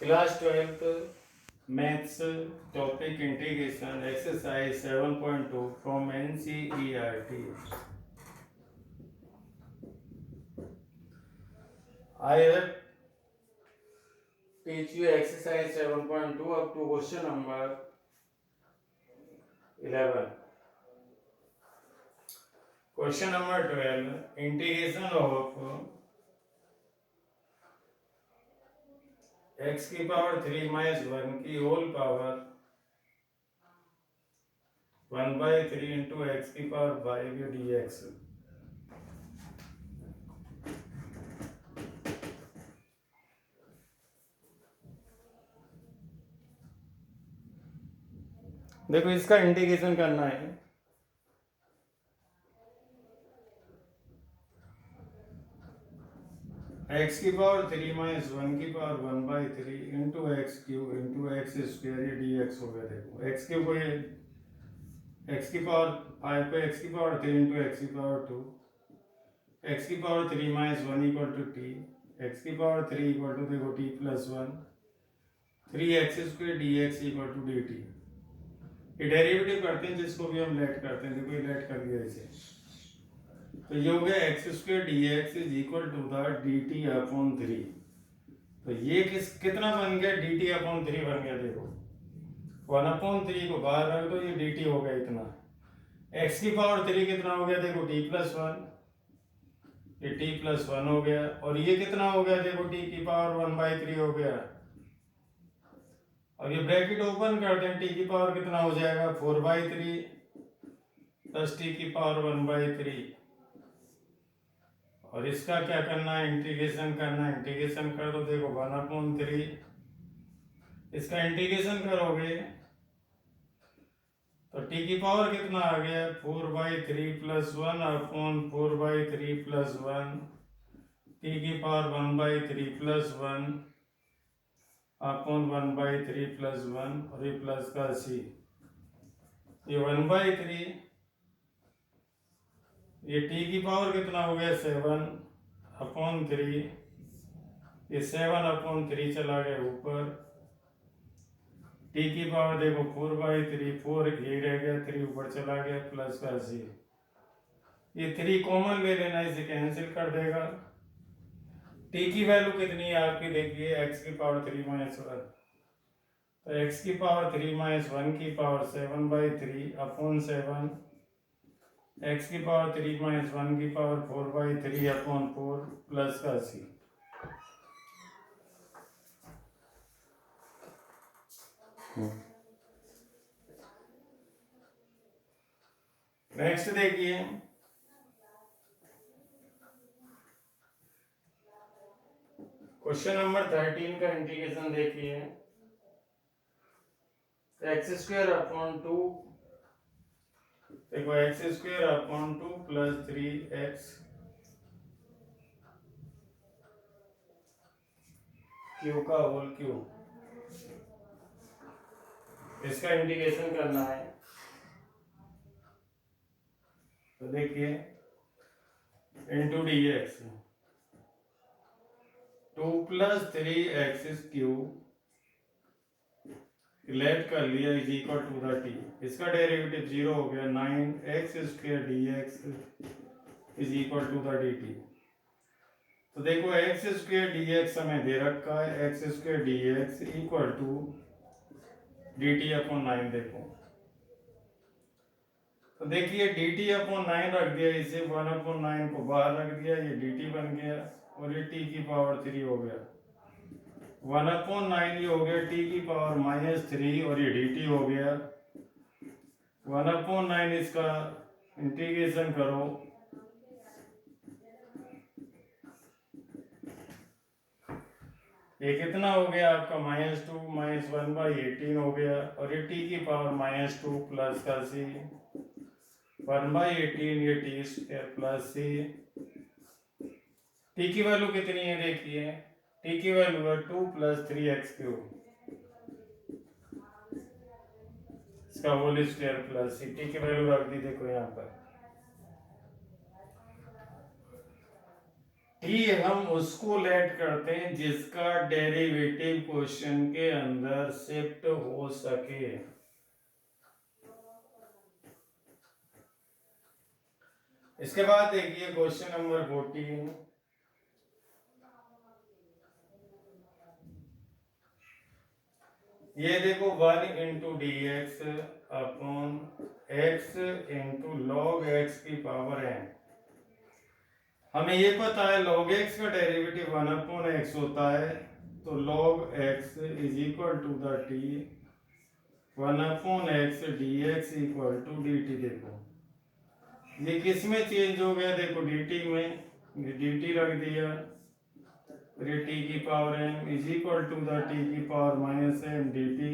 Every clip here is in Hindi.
Class 12th maths topic integration exercise 7.2 from NCERT। I have teach you exercise 7.2 up to question number 11. Question number 12, integration of x की पावर 3 माइनस 1 की होल पावर 1/3 इंटू एक्स की पावर 5 dx। देखो इसका इंटीग्रेशन करना है। एक्स की पावर 3 माइनस 1 की power 1/3 into x cube into x square, ये डी एक्स हो गया। देखो एक्स क्यूब को ये एक्स की पावर 5 पे एक्स की पावर 3 इंटू एक्स की पावर 2, एक्स की power 3 minus 1 equal to t, x की पावर 3 इक्वल टू देखो t plus 1, 3x square d x equal to d t. ये डेरिवेटिव करते हैं जिसको भी हम लेट करते हैं। देखो ये लेट कर दिया इसे, तो ये हो गया x square d x is equal to the d t upon 3। तो ये कितना बन गया, डी टी अपॉन 3 बन गया। देखो 1/3 को बाहर रख दो, ये डी टी हो गया इतना। एक्स की पावर 3 कितना हो गया, देखो टी प्लस 1, ये टी प्लस 1 हो गया। और ये कितना हो गया, देखो टी की पावर 1/3 हो गया। और ये ब्रैकेट ओपन कर दें, टी की पावर कितना हो जाएगा 4/3 प्लस टी की पावर 1/3। और इसका क्या करना है, इंटीग्रेशन करना है। इंटीग्रेशन कर दो, देखो 1/3, इसका इंटीग्रेशन करोगे तो टी की पावर कितना आ गया 4/3 प्लस 1 अपॉन 4/3 प्लस 1, टी की पावर 1/3 प्लस 1 अपॉन 1/3 प्लस 1, और ये प्लस का सी, ये 1/3, ये टी की पावर कितना हो गया 7/3, ये 7/3 चला गया ऊपर। टी की पावर देखो 4/3, 4 ये रह गया, 3 ऊपर चला गया, प्लस का सी। ये 3 कॉमन ले लेना, इसे कैंसिल कर देगा। टी की वैल्यू कितनी है आपकी, देखिए एक्स की पावर 3 माइनस 1, तो एक्स की पावर 3 माइनस 1 की पावर 7/3 अपॉन 7, एक्स की पावर 3 माइनस 1 की पावर 4/3 अपॉन 4, प्लस का सी। नेक्स्ट देखिए, क्वेश्चन नंबर 13 का इंटीग्रेशन देखिए। एक्स स्क्वायर अपॉन 2, देखो x square upon 2 plus 3x Q का होल क्यूब, इसका इंटीग्रेशन करना है। तो देखिए into d x, 2 plus 3x cube late कर लिया is equal to the t, इसका डेरिवेटिव 0 हो गया। 9x square d x is equal to the d t. तो देखो एक्स स्क्वायर डी एक्स हमें दे रखा है, x square d x equal to d t upon 9। देखो तो देखिए डी टी अपॉन 9 रख दिया, इसे 1/9 को बाहर रख दिया, ये डी टी बन गया। और ये टी की पावर 3 हो गया, 1/9 ये हो गया टी की पावर -3, और ये डी टी हो गया 1/9। इसका इंटीग्रेशन करो, ये कितना हो गया आपका -2 माइनस 1/18 हो गया। और ये टी की पावर -2 प्लस का सी, 1/18 ये टी स्क्वायर प्लस सी। टी की वैल्यू कितनी है, देखिए टी की वैल्यू है 2 प्लस 3x क्यूब, इसका होल स्क्वायर प्लस सी। टी की वैल्यू रख दी देखो यहाँ पर। टी हम उसको लेट करते हैं जिसका डेरिवेटिव क्वेश्चन के अंदर शिफ्ट हो सके। इसके बाद देखिए क्वेश्चन नंबर 14। ये देखो 1 into d x upon x into log x की पावर एन। हमें ये पता है log x का डेरिवेटिव 1 अपॉन एक्स होता है, तो log x is equal to the t 1 upon x d x equal to d t. देखो ये किस में चेंज हो गया, देखो dt में, dt रख दिया, फिर टी की power m is equal to the t की power minus m dt,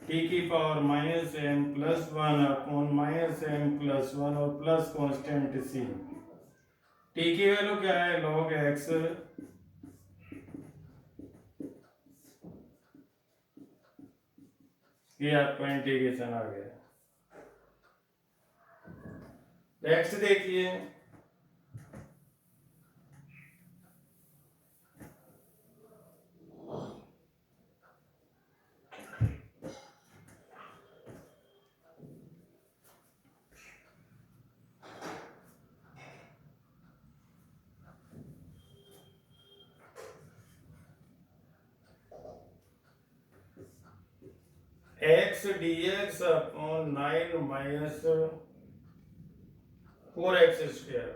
t की power minus m plus 1 upon minus m plus 1 और प्लस कांस्टेंट c। टी की वैल्यू क्या है, log x, ये आपका इंटीग्रेशन आ गया। नेक्स्ट देखिए x d x upon 9 minus 4x square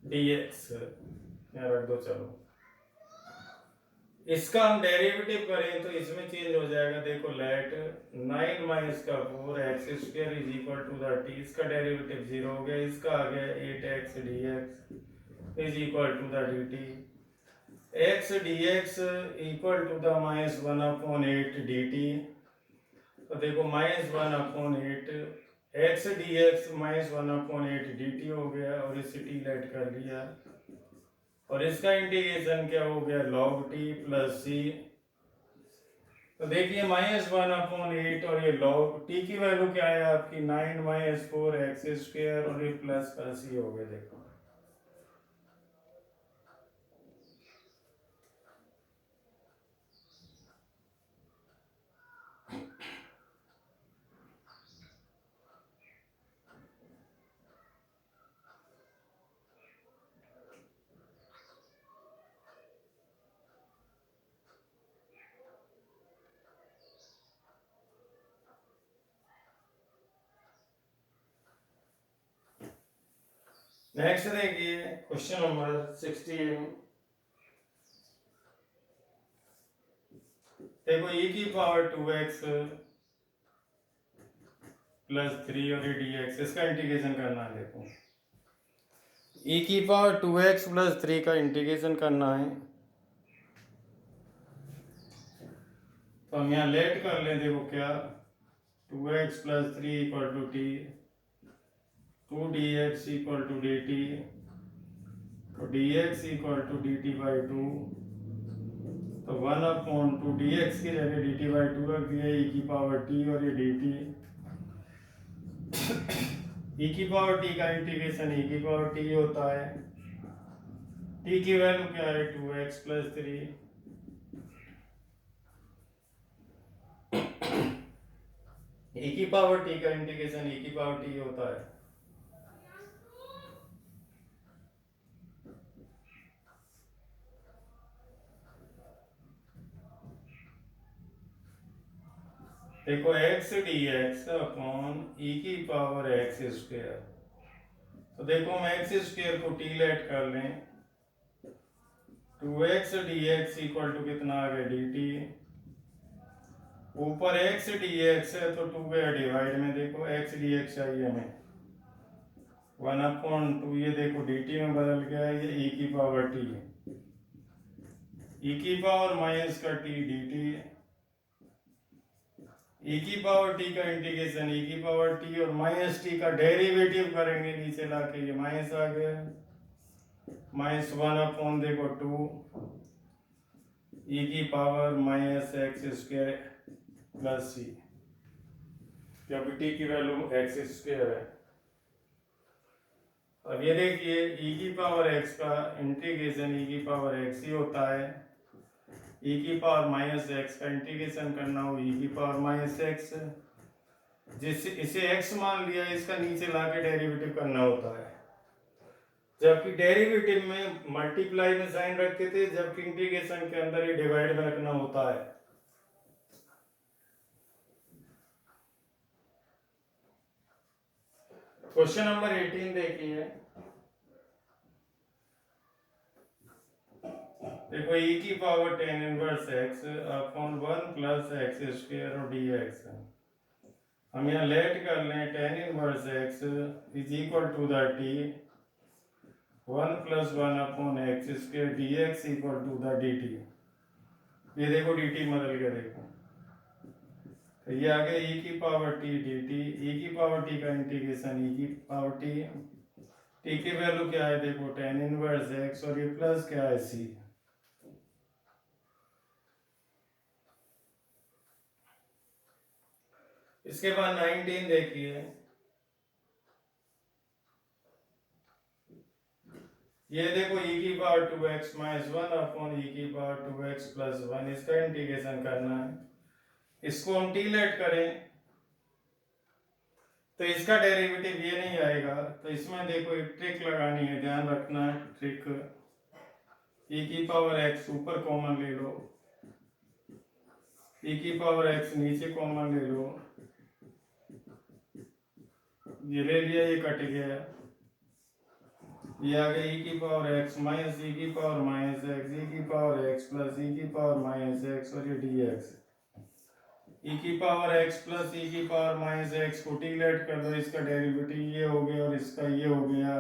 d x, यहाँ रख दो। चलो इसका हम डेरिवेटिव करें तो इसमें चेंज हो जाएगा। देखो लेट 9 माइनस का 4 x square is equal to the t, इसका डेरिवेटिव 0 हो गया, इसका आ गया 8x d x is equal to the d t. X d x equal to the minus 1 upon 8 d t. तो देखो minus 1 upon 8 x d x minus 1 upon 8 d t हो गया, और इसे टी लेट कर लिया, और इसका इंटीग्रेशन क्या हो गया, log टी प्लस सी। तो देखिए माइनस 1 अपॉन 8 और ये log टी की वैल्यू क्या है आपकी 9 माइनस 4 एक्स स्क्वायर, और ये प्लस का सी हो गया। देखो नेक्स्ट देखिए क्वेश्चन नंबर 16। देखो e की पावर 2x प्लस 3 और ये dx, इसका इंटीग्रेशन करना है। देखो e की पावर 2x प्लस 3 का इंटीग्रेशन करना है, तो हम यहाँ लेट कर लें। देखो क्या 2x plus 3 equal to t, 2 dx equal to d t, तो dx equal to d t by 2, तो 1 अपॉन 2 dx की जगह डी टी बाई 2 रख दिया, e की पावर t और ये dt। e की पावर t का इंटीग्रेशन e की पावर t होता है, t की वैल्यू क्या है 2x प्लस 3, e की पावर t का इंटीग्रेशन e की पावर t होता है। देखो x dx अपॉन e की पावर x स्क्वायर, तो देखो हम x स्क्वायर को t लेट कर लें, 2x dx इक्वल टू कितना आ गया dt, ऊपर x dx है तो 2 गया डिवाइड में, देखो x dx चाहिए हमें 1 अपॉन 2, ये देखो dt में बदल गया, ये e की पावर t, e की पावर माइनस का t dt, e की पावर t का इंटीग्रेशन e की पावर t, और माइनस t का डेरिवेटिव करेंगे नीचे लाके, ये माइनस आ गया, माइनस 1 अपॉन देखो 2 e की power minus x square plus c, जब t की वैल्यू एक्स स्क्वायर है। अब ये देखिए e की पावर x का इंटीग्रेशन e की पावर x ही होता है, e की पावर माइनस x का इंटीग्रेशन करना हो e की पावर माइनस x, जिससे इसे x मान लिया, इसका नीचे लाके डेरिवेटिव करना होता है, जबकि डेरिवेटिव में मल्टीप्लाई में साइन रखते थे, जबकि इंटीग्रेशन के अंदर ही डिवाइड में रखना होता है। क्वेश्चन नंबर 18 देखिए, देखो e की power tan inverse x upon 1 plus x square और dx, हम यहाँ लेट कर लें tan inverse x is equal to the t 1 plus 1 upon x square dx equal to the dt। ये देखो dt बदल गया, देखो तो ये आ गया e की पावर t dt, e की पावर t का इंटीग्रेशन e की पावर t की वैल्यू क्या है, देखो tan इनवर्स x और ये प्लस क्या है c। इसके बाद 19 देखिए, ये देखो e की power 2x minus 1 upon e की पावर 2x प्लस 1, इसका इंटीग्रेशन करना है। इसको हम टी लेट करें तो इसका डेरिवेटिव ये नहीं आएगा, तो इसमें देखो एक ट्रिक लगानी है, ध्यान रखना है ट्रिक। e की पावर x ऊपर कॉमन ले लो, e की पावर x नीचे कॉमन ले लो, ये ले लिया, ये कट गया, ये आ गया e की पावर x माइनस e की पावर माइनस x, e की पावर x प्लस e की पावर माइनस x और ये dx, e की पावर x प्लस e की पावर माइनस x को टी लेट कर दो, इसका डेरिवेटिव ये हो गया और इसका ये हो गया,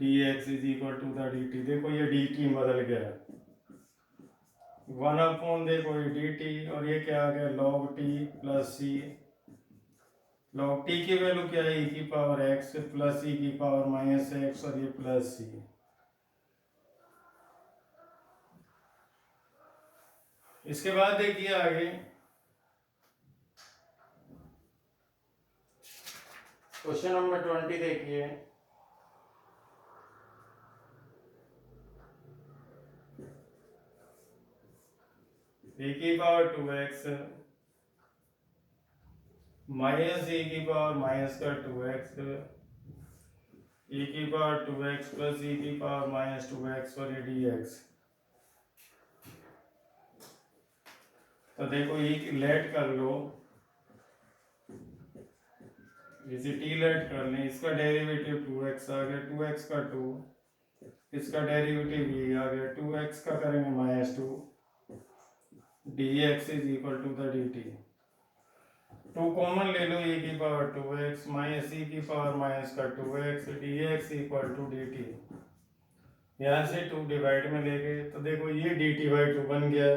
dx is equal to the dt। देखो ये dt बदल गया, 1 अपॉन देखो ये dt और ये क्या आ गया log t plus c। log t की वैल्यू क्या है, e की पावर x प्लस e की पावर माइनस x और ये प्लस c। इसके बाद देखिए आगे क्वेश्चन नंबर 20 देखिए, e की पावर 2x माइनस e की पावर माइनस का 2x, e की पावर 2x प्लस e की पावर माइनस 2x और ये dx। तो देखो ये लेट कर लो, इसे टी लेट कर लें, इसका डेरिवेटिव 2x आ गया, 2x का 2, इसका डेरिवेटिव ये आ गया 2x का करेंगे minus 2, dx is equal to the dt। 2 common ले लो, e की पावर 2x माइनस e की पावर माइनस का 2x dx equal to dt। यहाँ से 2 डिवाइड में ले गए तो देखो ये dt बाई 2 बन गया,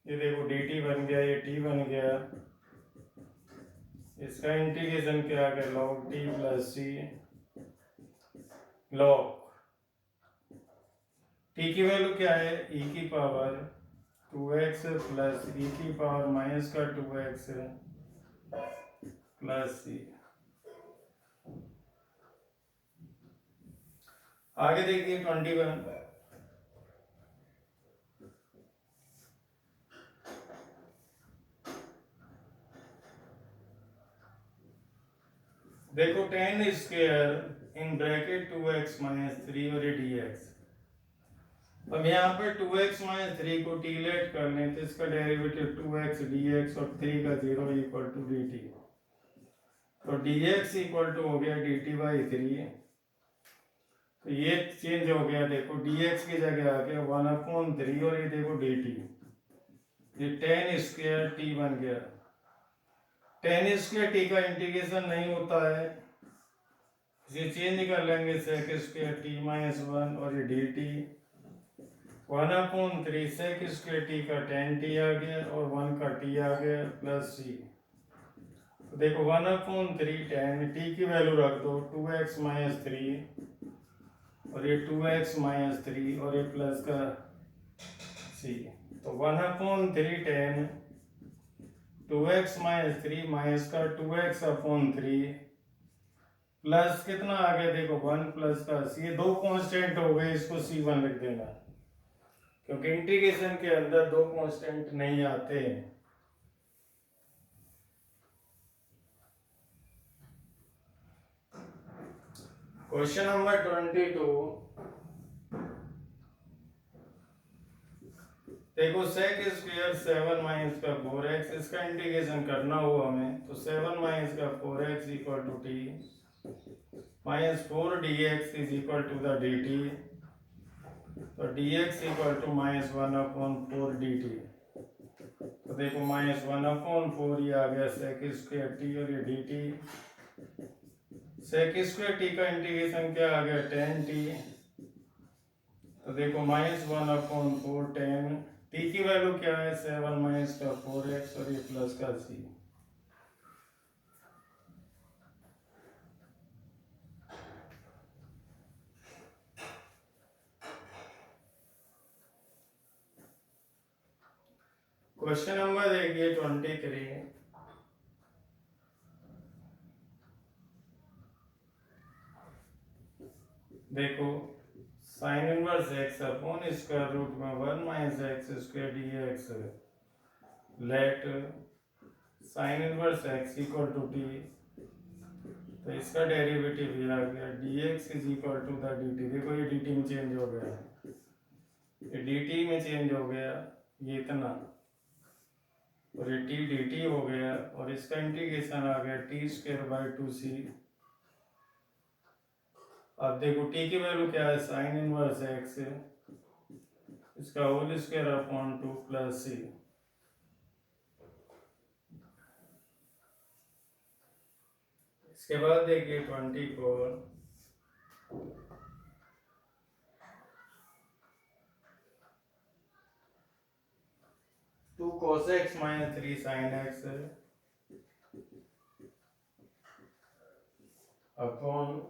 ये देखो dt बन गया, ये t बन गया, इसका इंटीग्रेशन क्या आ गया log t plus c, log t की वैल्यू क्या है, e की पावर 2x प्लस e की पावर माइनस का 2x प्लस c। आगे देखिए 21, देखो tan square in bracket 2x minus 3 और ये dx। अब यहाँ पर 2x माइनस 3 को टी लेट कर लें तो इसका डेरिवेटिव 2x dx और 3 का 0 इक्वल टू dt। तो dx इक्वल टू हो गया dt बाई 3, तो ये चेंज हो गया, देखो dx की जगह आ गया 1/3 और ये देखो dt, ये tan स्क्वायर t बन गया। tan स्क्वायर t का इंटीग्रेशन नहीं होता है, इसे चेंज कर लेंगे sec स्क्वायर t माइनस 1 और ये dt 1/3 sec स्क्वायर t का tan t आ गया और 1 का t आ गया प्लस c। तो देखो 1/3 tan t की वैल्यू रख दो 2x माइनस 3 और ये 2x माइनस 3 और ये प्लस का c। तो 1/3 tan 2x माइनस 3 माइनस का 2x/3 प्लस कितना आ गया देखो 1 प्लस का सी, ये दो कांस्टेंट हो गए, इसको C1 लिख देना, क्योंकि इंटीग्रेशन के अंदर दो कांस्टेंट नहीं आते हैं। क्वेश्चन नंबर 22, देखो sec स्क्वायर 7 माइनस का 4x, इसका इंटीग्रेशन करना हो हमें, तो 7 माइनस का 4x equal to t minus 4 dx is equal to the dt, तो dx equal to minus 1/4 dt। तो देखो माइनस 1/4 ये आ गया sec स्क्वायर टी, और ये dt, sec स्क्वायर टी का इंटीग्रेशन क्या आ गया tan t, तो देखो माइनस 1/4 tan t की वैल्यू क्या है 7 माइनस का 4x, और ये प्लस का c। क्वेश्चन नंबर देखिए 23, देखो sine inverse x upon square root में 1 minus x square dx, let sine inverse x equal to t, तो इसका डेरिवेटिव ये आ गया dx is equal to the dt। देखो ये dt में चेंज हो गया, ये dt में चेंज हो गया, ये इतना, और ये t dt हो गया, और इसका इंटीग्रेशन आ गया t स्क्वायर बाई 2c। अब देखो t की वैल्यू क्या है साइन इनवर्स x, इसका whole square upon 2 plus c। इसके बाद देखिए 24, 2 cos x minus 3 sin x upon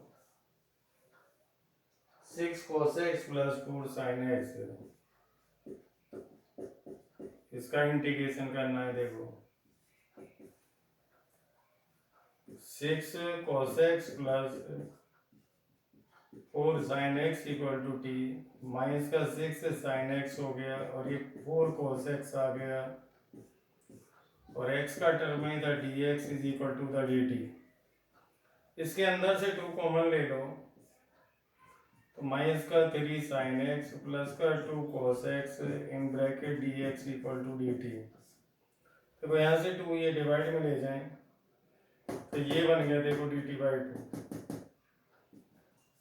6 cos x plus 4 sin x, इसका इंटीग्रेशन करना है। देखो 6 cos x plus 4 sin x equal to t, minus का 6 sin x हो गया, और ये 4 cos x आ गया, और x का टर्म है इधर dx is equal to the dt। इसके अंदर से 2 कॉमन ले लो, तो माइनस का 3 sin x प्लस का 2 cos x in bracket dx equal to dt। देखो यहाँ से 2 ये डिवाइड में ले जाएं, तो ये बन गया देखो dt बाई 2,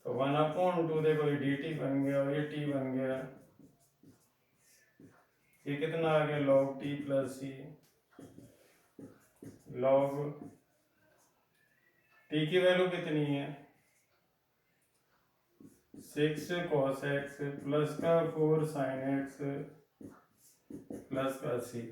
तो 1/2 देखो ये dt बन गया, और ये t बन गया, ये कितना आ गया log t plus c, log t की वैल्यू कितनी है 6 cos x प्लस का 4 sin x प्लस का c।